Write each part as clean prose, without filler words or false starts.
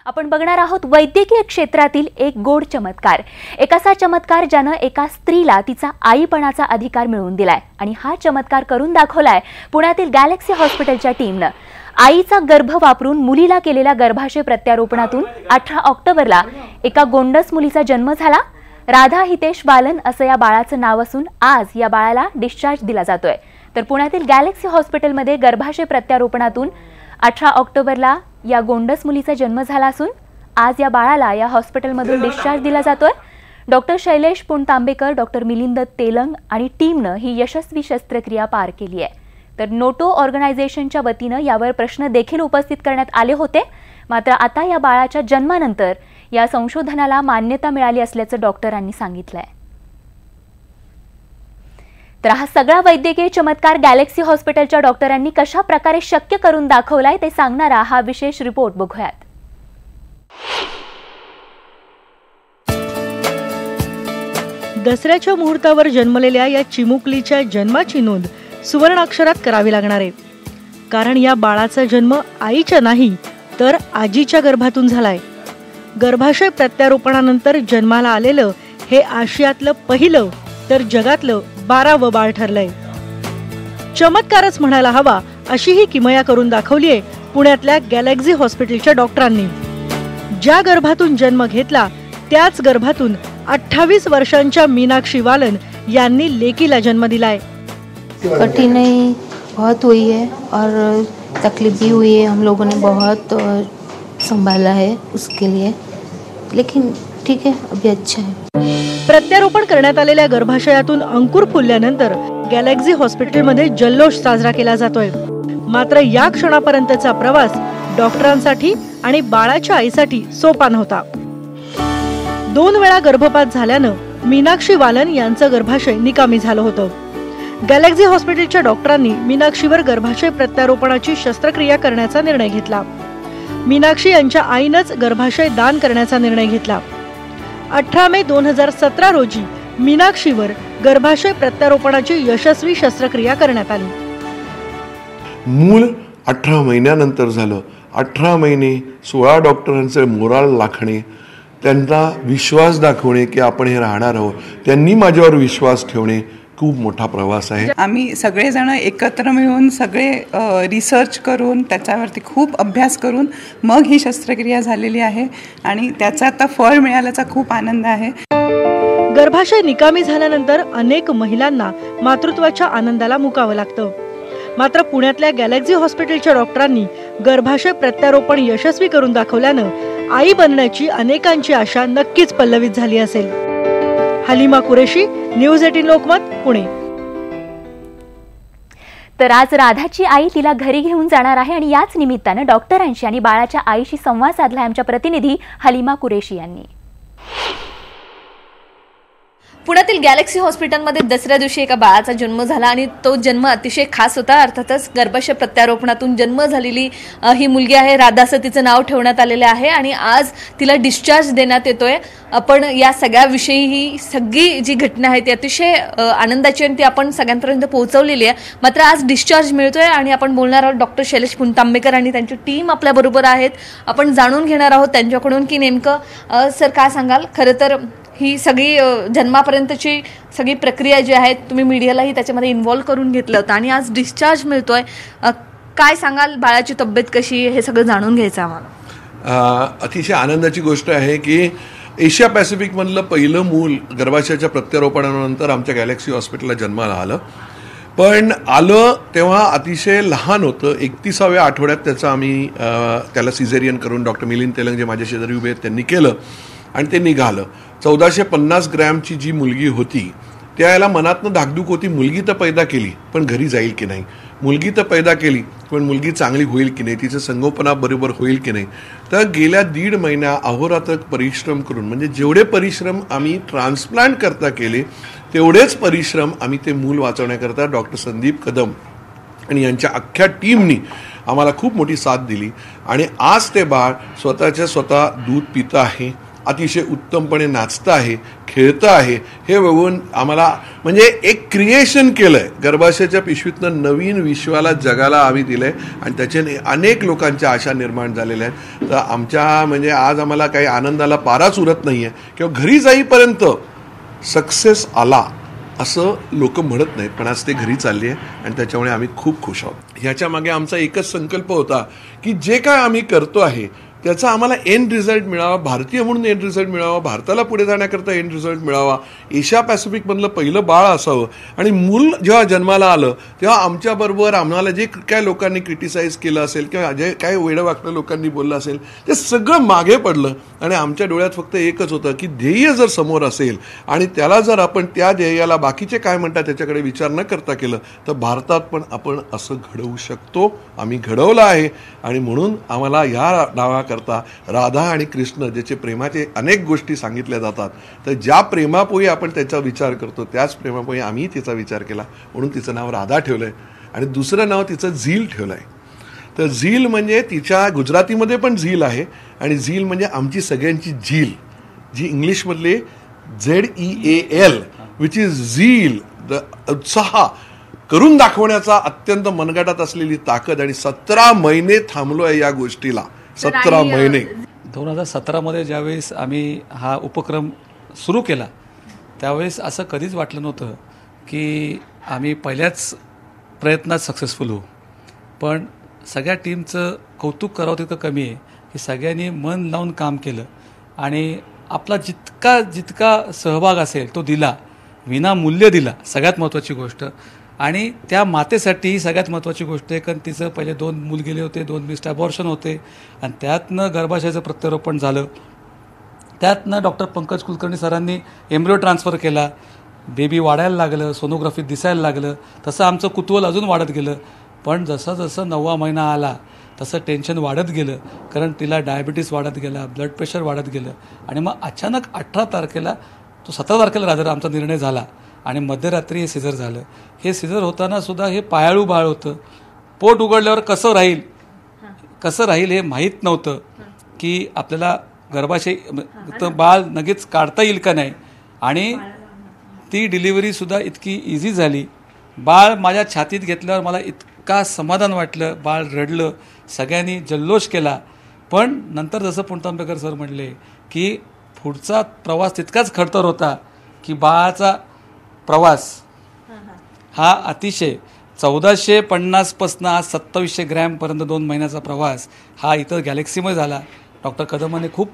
आपण बघणार आहोत वैद्यकीय क्षेत्रातील एक गोड चमत्कार। एक असा चमत्कार ज्यानं एका स्त्रीला तिचा आईपणाचा अधिकार मिळवून दिलाय आणि हा चमत्कार करून दाखवलाय पुण्यातील गॅलेक्सी हॉस्पिटलच्या टीमनं। आईचा गर्भ वापरून मुलीला केलेल्या गर्भाशय प्रत्यारोपणातून 18 ऑक्टोबरला एका गोंडस मुलीचा जन्म झाला। राधा हितेश बालन असं या बाळाचं नाव असून आज या बाळाला डिस्चार्ज दिला जातोय। तर पुण्यातील गॅलेक्सी हॉस्पिटलमध्ये गर्भाशय प्रत्यारोपणातून 18 ऑक्टोबरला या गोंडस मुलीचा जन्म झाला असून आज या बाळाला या हॉस्पिटलमधून डिस्चार्ज दिला जातोय। डॉक्टर शैलेश पुणतांबेकर, डॉक्टर मिलिंद तेलंग आणि टीमनं ही यशस्वी शस्त्रक्रिया पार केली आहे। तर नोटो ऑर्गनायझेशनच्या वतीनं यावर प्रश्न देखील उपस्थित करण्यात आले होते, मात्र आता या बाळाच्या जन्मानंतर या संशोधनाला मान्यता मिळाली असल्याचं डॉक्टरांनी सांगितलंय। तर हा सगळा वैद्यकीय चमत्कार गॅलेक्सी हॉस्पिटलच्या डॉक्टरांनी कशा प्रकारे शक्य करून दाखवलाय ते सांगणारा हा विशेष रिपोर्ट बघूयात। दसऱ्याच्या मुहूर्तावर जन्मलेल्या या चिमुकलीच्या जन्माची नोंद सुवर्णाक्षरात करावी लागणार आहे, कारण या बाळाचा जन्म आईच्या नाही तर आजीच्या गर्भातून झालाय। गर्भाशय प्रत्यारोपणानंतर जन्माला आलेलं हे आशियातलं पहिलं तर जगातलं 12वं बाळ ठरलंय। चमत्कारच म्हणायला हवा अशी ही किमया करून दाखवली आहे पुण्यातल्या गॅलेक्सी हॉस्पिटलच्या डॉक्टरांनी। ज्या गर्भातून जन्म घेतला त्याच गर्भातून 28 वर्षांच्या मीनाक्षी वालन यांनी लेकीला जन्म दिलाय। कठिनाई बहुत हुई है और तकलीफ भी हुई है, हम लोगों ने बहुत संभाला है उसके लिए, लेकिन ठीक है, अभी अच्छा है। प्रत्यारोपण करण्यात आलेल्या गर्भाशयातून अंकुर फुलल्यानंतर गॅलेक्सी हॉस्पिटलमध्ये जल्लोष साजरा केला जातोय। मात्र या क्षणापर्यंतचा प्रवास डॉक्टरांसाठी आणि बाळाच्या आईसाठी सोपा नव्हता। 2 वेळा गर्भपात झाल्यानं मीनाक्षी वालन यांचं गर्भाशय निकामी झालं होतं। गॅलेक्सी हॉस्पिटलच्या डॉक्टरांनी मीनाक्षीवर गर्भाशय प्रत्यारोपणाची शस्त्रक्रिया करण्याचा निर्णय घेतला। मीनाक्षी यांच्या आईनंच गर्भाशय दान करण्याचा निर्णय घेतला। 18 मे 2017 रोजी मीनाक्षीवर गर्भाशय प्रत्यारोपणाची यशस्वी शस्त्रक्रिया करण्यात आली। मूल 18 महिन्यानंतर झालं। 18 महिने 16 डॉक्टरांचे मोराल राखणे, त्यांना विश्वास दाखवणे की आपण हे राहणार आहोत, त्यांनी माझ्यावर विश्वास ठेवणे खूप मोठा प्रवास आहे। आम्ही सगळेजण एकत्र मिळून सगळे रिसर्च करून त्याच्यावरती खूप अभ्यास करून मग ही शस्त्रक्रिया झालेली आहे आणि त्याचा आता फळ मिळाल्याचा खूप आनंद आहे। गर्भाशय निकामी झाल्यानंतर अनेक महिलांना मातृत्वाच्या आनंदाला मुकावं लागतं, मात्र पुण्यातल्या गॅलेक्सी हॉस्पिटलच्या डॉक्टरांनी गर्भाशय प्रत्यारोपण यशस्वी करून दाखवल्यानं आई बनण्याची अनेकांची आशा नक्कीच पल्लवित झाली असेल। हलीमा कुरेशी, न्यूज 18 लोकमत, पुणे। तर आज राधाची आई तिला घरी घेऊन जाणार आहे आणि याच निमित्तानं डॉक्टरांशी आणि बाळाच्या आईशी संवाद साधला आमच्या प्रतिनिधी हलीमा कुरेशी यांनी। पुण्यातील गॅलेक्सी हॉस्पिटलमध्ये दसऱ्या दिवशी एका बाळाचा जन्म झाला आणि तो जन्म अतिशय खास होता। अर्थातच गर्भाशय प्रत्यारोपणातून जन्म झालेली ही मुलगी आहे, राधा असं तिचं नाव ठेवण्यात आलेलं आहे आणि आज तिला डिस्चार्ज देण्यात येतोय। आपण या सगळ्याविषयी ही सगळी जी घटना आहे ती अतिशय आनंदाची आणि ती आपण सगळ्यांपर्यंत पोहोचवलेली आहे। मात्र आज डिस्चार्ज मिळतोय आणि आपण बोलणार आहोत डॉक्टर शैलेश पुणतांबेकर आणि त्यांची टीम आपल्या बरोबर आहेत। आपण जाणून घेणार आहोत त्यांच्याकडून की नेमकं सर काय सांगाल। खरं तर ही सगळी जन्मापर्यंतची सगळी प्रक्रिया जी आहे तुम्ही मीडियालाही त्याच्यामध्ये इन्व्हॉल्व करून घेतलं होतं आणि आज डिस्चार्ज मिळतोय, काय सांगाल, बाळाची तब्येत कशी, हे सगळं जाणून घ्यायचं आम्हाला। अतिशय आनंदाची गोष्ट आहे की एशिया पॅसिफिक मधलं पहिलं मूल गर्भाशयाच्या प्रत्यारोपणानंतर आमच्या गॅलेक्सी हॉस्पिटलला जन्माला आलं, पण आलं तेव्हा अतिशय लहान होतं। 31व्या आठवड्यात त्याचं आम्ही त्याला सिझेरियन करून डॉक्टर मिलिंद तेलंग जे माझ्या शेजारी उभे आहेत त्यांनी केलं आणि ते निघालं। 1450 ग्रॅमची जी मुलगी होती त्याला मनातनं धाकधूक होती, मुलगी तर पैदा केली पण घरी जाईल की नाही, मुलगी तर पैदा केली पण मुलगी चांगली होईल की नाही, तिचं संगोपना बरोबर होईल की नाही। तर गेल्या 1.5 महिना अहोरात्र परिश्रम करून, म्हणजे जेवढे परिश्रम आम्ही ट्रान्सप्लांट करता केले तेवढेच परिश्रम आम्ही ते मूल वाचवण्याकरता डॉक्टर संदीप कदम आणि यांच्या अख्ख्या टीमनी आम्हाला खूप मोठी साथ दिली आणि आज ते बाळ स्वतः दूध पितं आहे, अतिशय उत्तमपणे नाचतं आहे, खेळतं आहे, हे बघून आम्हाला म्हणजे एक क्रिएशन केलं आहे. गर्भाशयाच्या पिशवीतनं नवीन विश्वाला, जगाला आम्ही दिलं आहे आणि त्याच्याने अनेक लोकांच्या आशा निर्माण झालेल्या आहेत. तर आमच्या म्हणजे आज आम्हाला काही आनंदाला पाराच उरत नाही आहे किंवा घरी जाईपर्यंत सक्सेस आला असं लोक म्हणत नाहीत, पण आज ते घरी चालली आहे आणि त्याच्यामुळे आम्ही खूप खुश आहोत. ह्याच्या मागे आमचा एकच संकल्प होता की जे काय आम्ही करतो आहे त्याचा आम्हाला एंड रिझल्ट मिळावा, भारतीय म्हणून एंड रिझल्ट मिळावा, भारताला पुढे जाण्याकरता एंड रिझल्ट मिळावा, एशिया पॅसिफिकमधलं पहिलं बाळ असावं. आणि मूल जेव्हा जन्माला आलं तेव्हा आमच्याबरोबर आम्हाला जे काय लोकांनी क्रिटिसाइज केलं असेल किंवा जे काय वेडं लोकांनी बोललं असेल ते सगळं मागे पडलं आणि आमच्या डोळ्यात फक्त एकच होतं की ध्येय जर समोर असेल आणि त्याला जर आपण त्या ध्येयाला बाकीचे काय म्हणतात त्याच्याकडे विचार न करता केलं तर भारतात पण आपण असं घडवू शकतो. आम्ही घडवलं आहे आणि म्हणून आम्हाला या नावाकरता राधा आणि कृष्ण ज्याचे प्रेमाचे अनेक गोष्टी सांगितल्या जातात, तर ज्या प्रेमापोई आपण त्याचा विचार करतो त्याच प्रेमापोई आम्ही तिचा विचार केला म्हणून तिचं नाव राधा ठेवलं आहे. आणि दुसरं नाव तिचं झील ठेवलं आहे. तर झील म्हणजे तिच्या गुजरातीमध्ये पण झील आहे आणि झील म्हणजे आमची सगळ्यांची झील, जी इंग्लिशमधले ZEAL विच इज झील, द उत्साह करून दाखवण्याचा अत्यंत मनगटात असलेली ताकद. आणि 17 महिने थांबलो आहे या गोष्टीला, 17 महिने. 2017 ज्यावेळेस आम्ही हा उपक्रम सुरू केला त्यावेळेस असं कधीच वाटलं नव्हतं की आम्ही पहिल्याच प्रयत्नात सक्सेसफुल होऊ. पण सगळ्या टीमचं कौतुक करावं तितकं कमी आहे की सगळ्यांनी मन लावून काम केलं आणि आपला जितका सहभाग असेल तो दिला, विनामूल्य दिला, सगळ्यात महत्त्वाची गोष्ट. आणि त्या मातेसाठी सगळ्यात महत्त्वाची गोष्ट आहे कारण तिचं पहिले 2 मूल गेले होते, 2 मिस्ड अबॉर्शन होते आणि त्यातनं गर्भाशयाचं प्रत्यारोपण झालं. त्यातनं डॉक्टर पंकज कुलकर्णी सरांनी एम्ब्रियो ट्रान्सफर केला, बेबी वाढायला लागलं, सोनोग्राफीत दिसायला लागलं, तसं आमचं कुतूहल अजून वाढत गेलं. पण जसं जसं 9वा महिना आला तसं टेन्शन वाढत गेलं कारण तिला डायबिटीस वाढत गेला, ब्लड प्रेशर वाढत गेलं. आणि मग अचानक 18 तारखेला तो 17 तारखेला रात्री आमचा निर्णय झाला आणि मध्यरात्री हे सिझर झालं. हे सिझर होताना सुद्धा हे पायाळू बाळ होतं. पोट उघडल्यावर कसं राहील हे माहीत नव्हतं की आपल्याला गर्भाशय बाळ लगेच काढता येईल का नाही. आणि ती डिलिव्हरीसुद्धा इतकी इझी झाली. बाळ माझ्या छातीत घेतल्यावर मला इतका समाधान वाटलं, बाळ रडलं, सगळ्यांनी जल्लोष केला. पण नंतर जसं पुणतांबेकर सर म्हणले की पुढचा प्रवास तितकाच खडतर होता की बाळाचा प्रवास हा अतिशय 1450 पासून आज 2700 ग्रॅमपर्यंत 2 महिन्याचा प्रवास हा इथं गॅलेक्सीमध्ये झाला. डॉक्टर कदमांनी खूप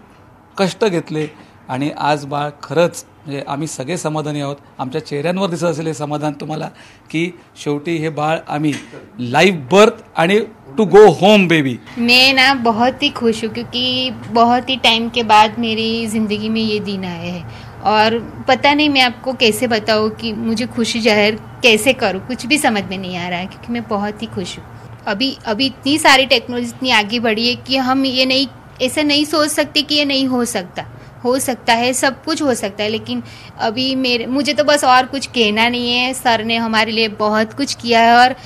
कष्ट घेतले आणि आज बाळ खरंच म्हणजे आम्ही सगळे समाधानी आहोत. आमच्या चेहऱ्यांवर दिसत असेल हे समाधान तुम्हाला की शेवटी हे बाळ आम्ही लाईव्ह बर्थ आणि टू गो होम बेबी. मैं ना बहुत ही खुश हूँ क्योंकि बहुत ही टाइम के बाद मेरी ज़िंदगी में ये दिन आए हैं और पता नहीं मैं आपको कैसे बताऊँ कि मुझे खुशी जाहिर कैसे करूँ, कुछ भी समझ में नहीं आ रहा है क्योंकि मैं बहुत ही खुश हूँ. अभी इतनी सारी टेक्नोलॉजी इतनी आगे बढ़ी है कि हम ये नहीं ऐसा नहीं सोच सकते कि ये नहीं हो सकता है, सब कुछ हो सकता है. लेकिन अभी मुझे तो बस और कुछ कहना नहीं है. सर ने हमारे लिए बहुत कुछ किया है और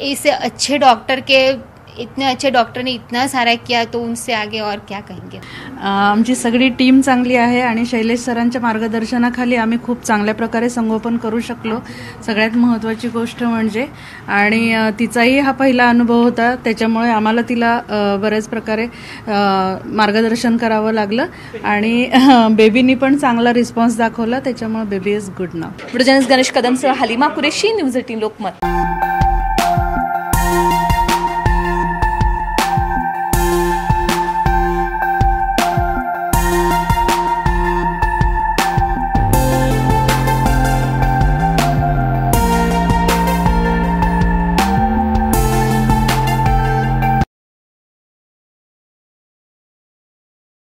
ऐसे अच्छे डॉक्टर के इतने अच्छे डॉक्टर ने इतना सारा किया तो उनसे आगे और क्या कहेंगे. आमची सगळी टीम चांगली आहे आणि शैलेश सरांच्या मार्गदर्शनाखाली आम्ही खूप चांगल्या प्रकारे संगोपन करू शकलो. सगळ्यात महत्त्वाची गोष्ट म्हणजे आणि तिचाही हा पहिला अनुभव होता त्याच्यामुळे आम्हाला तिला बऱ्याच प्रकारे मार्गदर्शन करावं लागलं आणि बेबीनी पण चांगला रिस्पॉन्स दाखवला त्याच्यामुळे बेबी इज गुड नाव. गणेश कदमसह हलिमा कुरेशी, न्यूज 18 लोकमत.